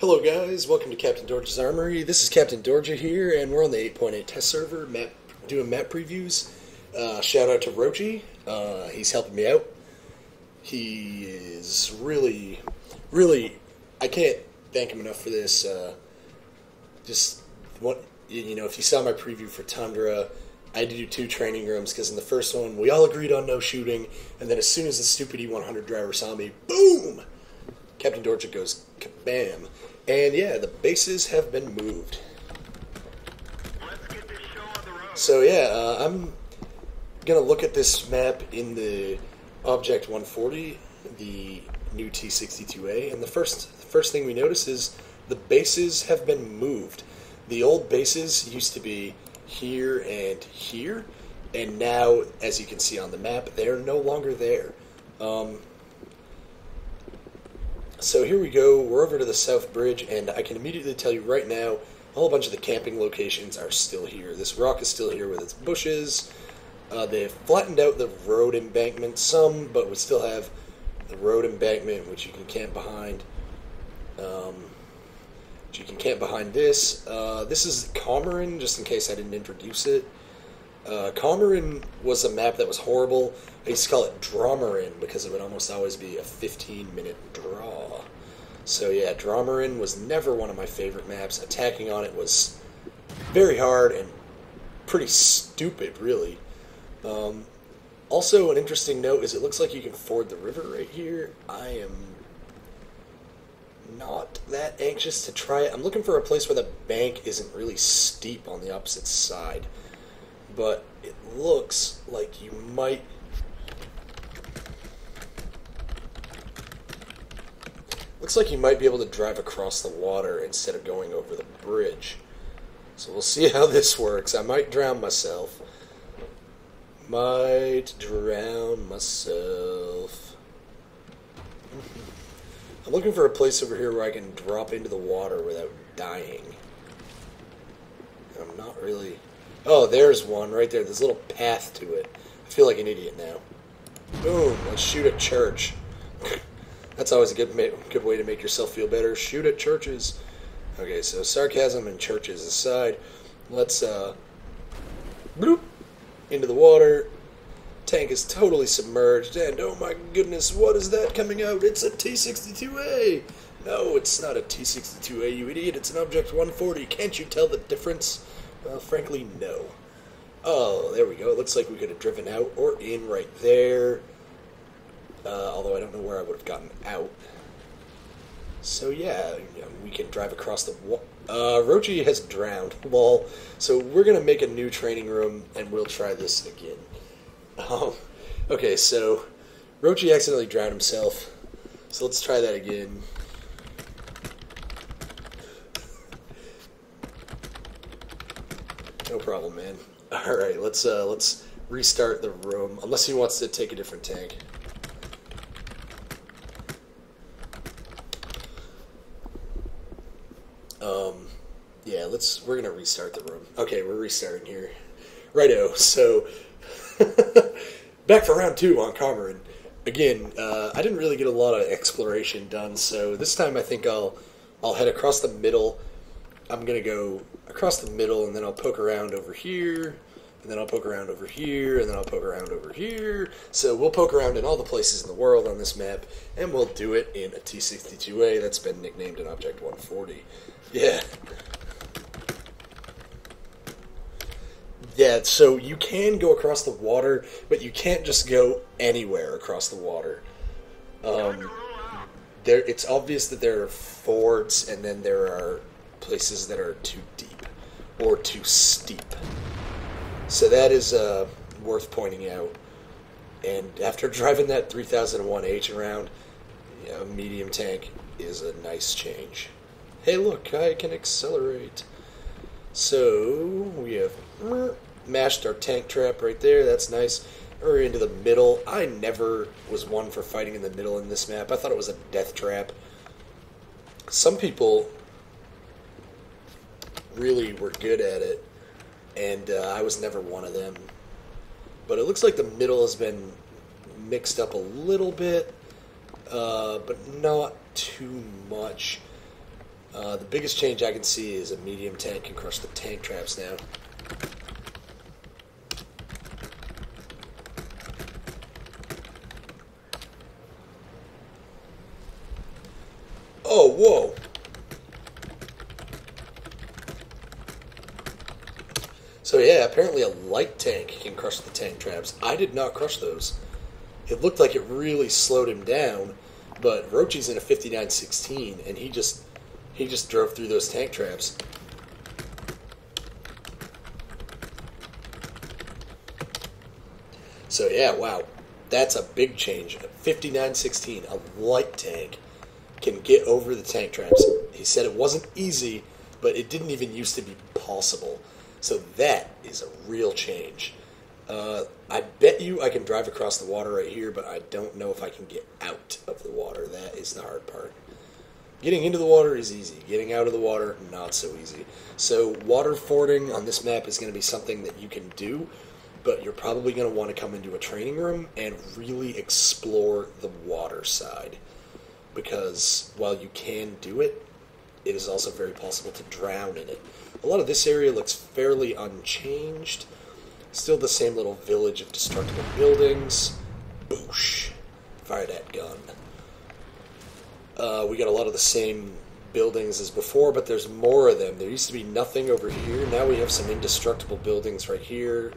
Hello guys, welcome to Captain Dorge's Armory. This is Captain Dorge here, and we're on the 8.8 test server, doing map previews. Shout out to Rochi, he's helping me out. He is really, I can't thank him enough for this. If you saw my preview for Tundra, I had to do 2 training rooms, because in the first one, we all agreed on no shooting, and then as soon as the stupid E100 driver saw me, boom! Captain Dorge goes kabam. And yeah, the bases have been moved. Let's get this show on the road. So yeah, I'm going to look at this map in the Object 140, the new T62A, and the first thing we notice is the bases have been moved. The old bases used to be here, and now, as you can see on the map, they're no longer there. So here we go, we're over to the South Bridge, and I can immediately tell you right now, a whole bunch of the camping locations are still here. This rock is still here with its bushes. They've flattened out the road embankment some, but we still have the road embankment, which you can camp behind. This. This is Komarin, just in case I didn't introduce it. Komarin was a map that was horrible. I used to call it Dromarin because it would almost always be a 15-minute draw. So yeah, Dromarin was never one of my favorite maps. Attacking on it was very hard and pretty stupid, really. Also, an interesting note is it looks like you can ford the river right here. I am not that anxious to try it. I'm looking for a place where the bank isn't really steep on the opposite side. But it looks like you might... Looks like you might be able to drive across the water instead of going over the bridge. So we'll see how this works. I might drown myself. I'm looking for a place over here where I can drop into the water without dying. I'm not really... Oh, there's one right there. There's a little path to it. I feel like an idiot now. Boom. Let's shoot at church. That's always a good way to make yourself feel better. Shoot at churches. Okay, so sarcasm and churches aside, let's bloop into the water. Tank is totally submerged, and oh my goodness, what is that coming out? It's a T62A. No, it's not a T62A, you idiot. It's an Object 140. Can't you tell the difference? Well, frankly, no. Oh, there we go. It looks like we could have driven out or in right there. Although I don't know where I would have gotten out. So yeah, we can drive across the wall. Rochi has drowned. Lol. So we're going to make a new training room, and we'll try this again. Okay, so Rochi accidentally drowned himself. So let's try that again. No problem, man. Alright, let's restart the room. Unless he wants to take a different tank. Yeah, we're gonna restart the room. Okay, we're restarting here. Righto, so back for round 2 on Komarin. Again, I didn't really get a lot of exploration done, so this time I think I'll head across the middle. I'm gonna go across the middle, and then I'll poke around over here, and then I'll poke around over here, and then I'll poke around over here. So we'll poke around in all the places in the world on this map, and we'll do it in a T62A that's been nicknamed an Object 140. Yeah. Yeah, so you can go across the water, but you can't just go anywhere across the water. It's obvious that there are fords, and then there are places that are too deep or too steep. So that is worth pointing out. And after driving that 3001H around, a medium tank is a nice change. Hey, look, I can accelerate. So we have mashed our tank trap right there. That's nice. We're into the middle. I never was one for fighting in the middle in this map. I thought it was a death trap. Some people really were good at it, and I was never one of them. But it looks like the middle has been mixed up a little bit, but not too much. The biggest change I can see is a medium tank can crush the tank traps now. Oh, whoa! So yeah, apparently a light tank can crush the tank traps. I did not crush those. It looked like it really slowed him down, but Rochi's in a 59-16, and he just drove through those tank traps. So yeah, wow, that's a big change. 59-16, a light tank can get over the tank traps. He said it wasn't easy, but it didn't even used to be possible. So that is a real change. I bet you I can drive across the water right here, but I don't know if I can get out of the water. That is the hard part. Getting into the water is easy. Getting out of the water, not so easy. So water fording on this map is going to be something that you can do, but you're probably going to want to come into a training room and really explore the water side. Because while you can do it, it is also very possible to drown in it. A lot of this area looks fairly unchanged. Still the same little village of destructible buildings. Boosh. Fire that gun. We got a lot of the same buildings as before, but there's more of them. There used to be nothing over here. Now we have some indestructible buildings right here.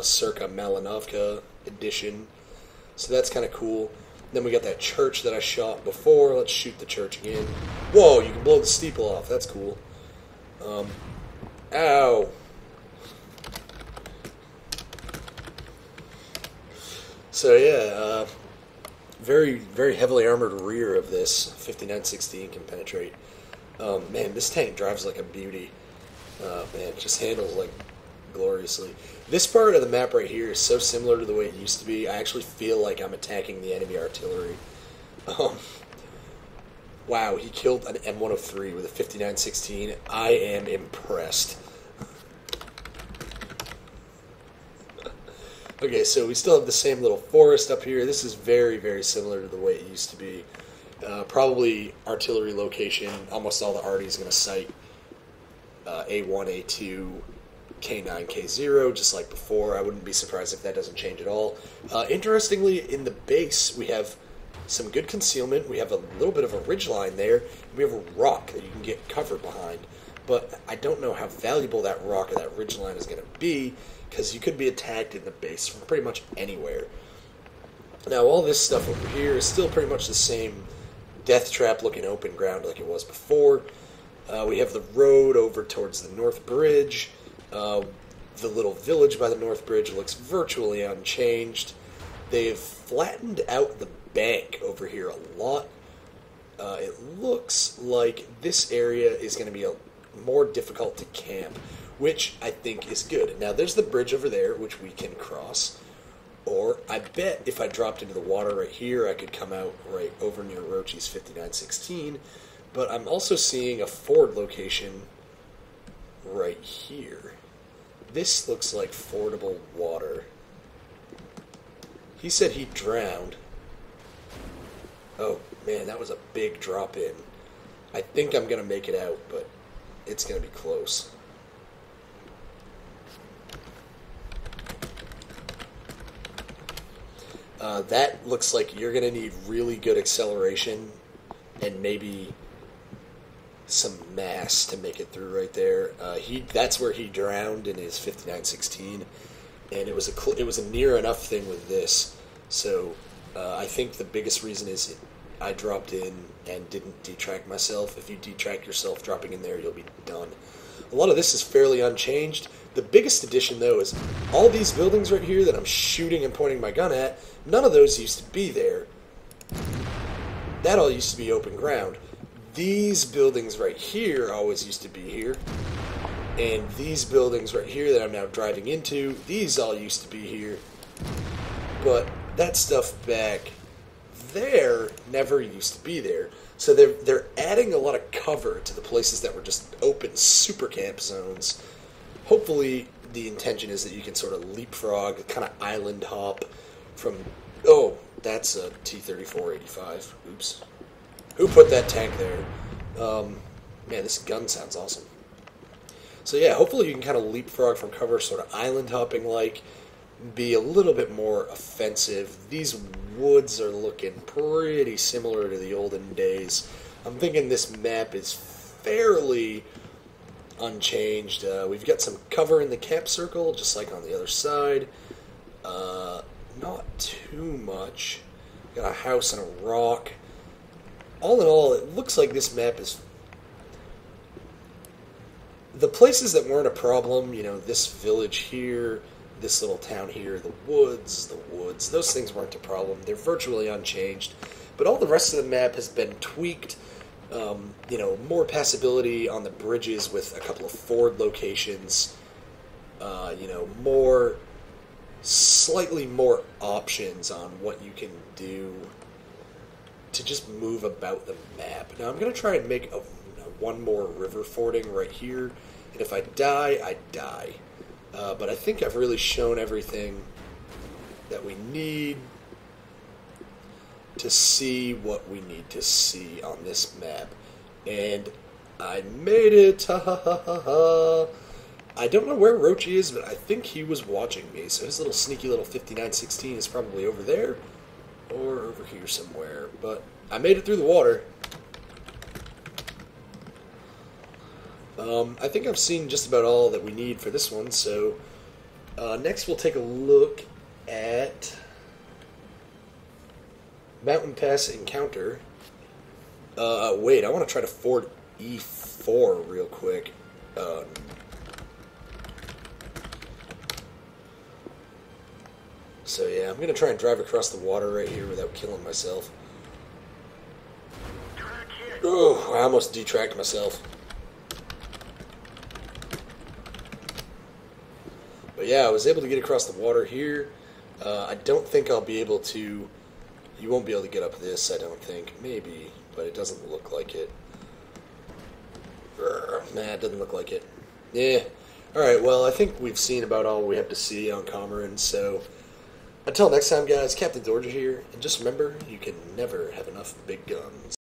Circa Malinovka edition. So that's kind of cool. Then we got that church that I shot before. Let's shoot the church again. Whoa, you can blow the steeple off. That's cool. Ow. So yeah, very, very heavily armored rear of this 59-16 can penetrate. Man, this tank drives like a beauty. Man, it just handles like gloriously. This part of the map right here is so similar to the way it used to be. I actually feel like I'm attacking the enemy artillery. Wow, he killed an M103 with a 59-16. I am impressed. Okay, so we still have the same little forest up here. This is very, very similar to the way it used to be. Probably artillery location. Almost all the arty is going to site A1, A2, K9, K0, just like before. I wouldn't be surprised if that doesn't change at all. Interestingly, in the base, we have some good concealment. We have a little bit of a ridgeline there. We have a rock that you can get cover behind. But I don't know how valuable that rock or that ridgeline is going to be, because you could be attacked in the base from pretty much anywhere. Now, all this stuff over here is still pretty much the same death trap looking open ground like it was before. We have the road over towards the North Bridge. The little village by the North Bridge looks virtually unchanged. They've flattened out the bank over here a lot. It looks like this area is going to be more difficult to camp, which I think is good. Now, there's the bridge over there, which we can cross. Or, I bet if I dropped into the water right here, I could come out right over near Rochi's 59-16. But I'm also seeing a ford location right here. This looks like fordable water. He said he drowned. Oh, man, that was a big drop in. I think I'm going to make it out, but it's going to be close. That looks like you're going to need really good acceleration and maybe some mass to make it through right there. That's where he drowned in his 59-16, and it was a near enough thing with this. So I think the biggest reason is I dropped in and didn't detract myself. If you detract yourself dropping in there, you'll be done. A lot of this is fairly unchanged. The biggest addition, though, is all these buildings right here that I'm shooting and pointing my gun at, none of those used to be there. That all used to be open ground. These buildings right here always used to be here. And these buildings right here that I'm now driving into, these all used to be here. But that stuff back there never used to be there. So they're adding a lot of cover to the places that were just open super camp zones. Hopefully the intention is that you can sort of leapfrog, kind of island hop from... Oh, that's a T-34-85. Oops. Who put that tank there? Man, this gun sounds awesome. So yeah, hopefully you can kind of leapfrog from cover, sort of island hopping like, be a little bit more offensive. These woods are looking pretty similar to the olden days. I'm thinking this map is fairly unchanged. We've got some cover in the camp circle, just like on the other side. Not too much. Got a house and a rock. All in all, it looks like this map is... The places that weren't a problem, you know, this village here, this little town here, the woods, those things weren't a problem. They're virtually unchanged. But all the rest of the map has been tweaked. You know, more passability on the bridges with a couple of ford locations. You know, slightly more options on what you can do to just move about the map. Now I'm going to try and make one more river fording right here, and if I die, I die. But I think I've really shown everything that we need to see what we need to see on this map. And I made it! Ha ha ha ha ha! I don't know where Roachy is, but I think he was watching me, so his little sneaky little 5916 is probably over there, or over here somewhere. But I made it through the water. I think I've seen just about all that we need for this one, so next we'll take a look at Mountain Pass Encounter. Wait, I want to try to ford E4 real quick. So yeah, I'm going to try and drive across the water right here without killing myself. Oh, I almost detracked myself. But yeah, I was able to get across the water here. I don't think I'll be able to... You won't be able to get up this, I don't think. Maybe, but it doesn't look like it. Nah, it doesn't look like it. Yeah. Alright, well, I think we've seen about all we have to see on Komarin, so... Until next time, guys, Captain Georgia here, and just remember, you can never have enough big guns.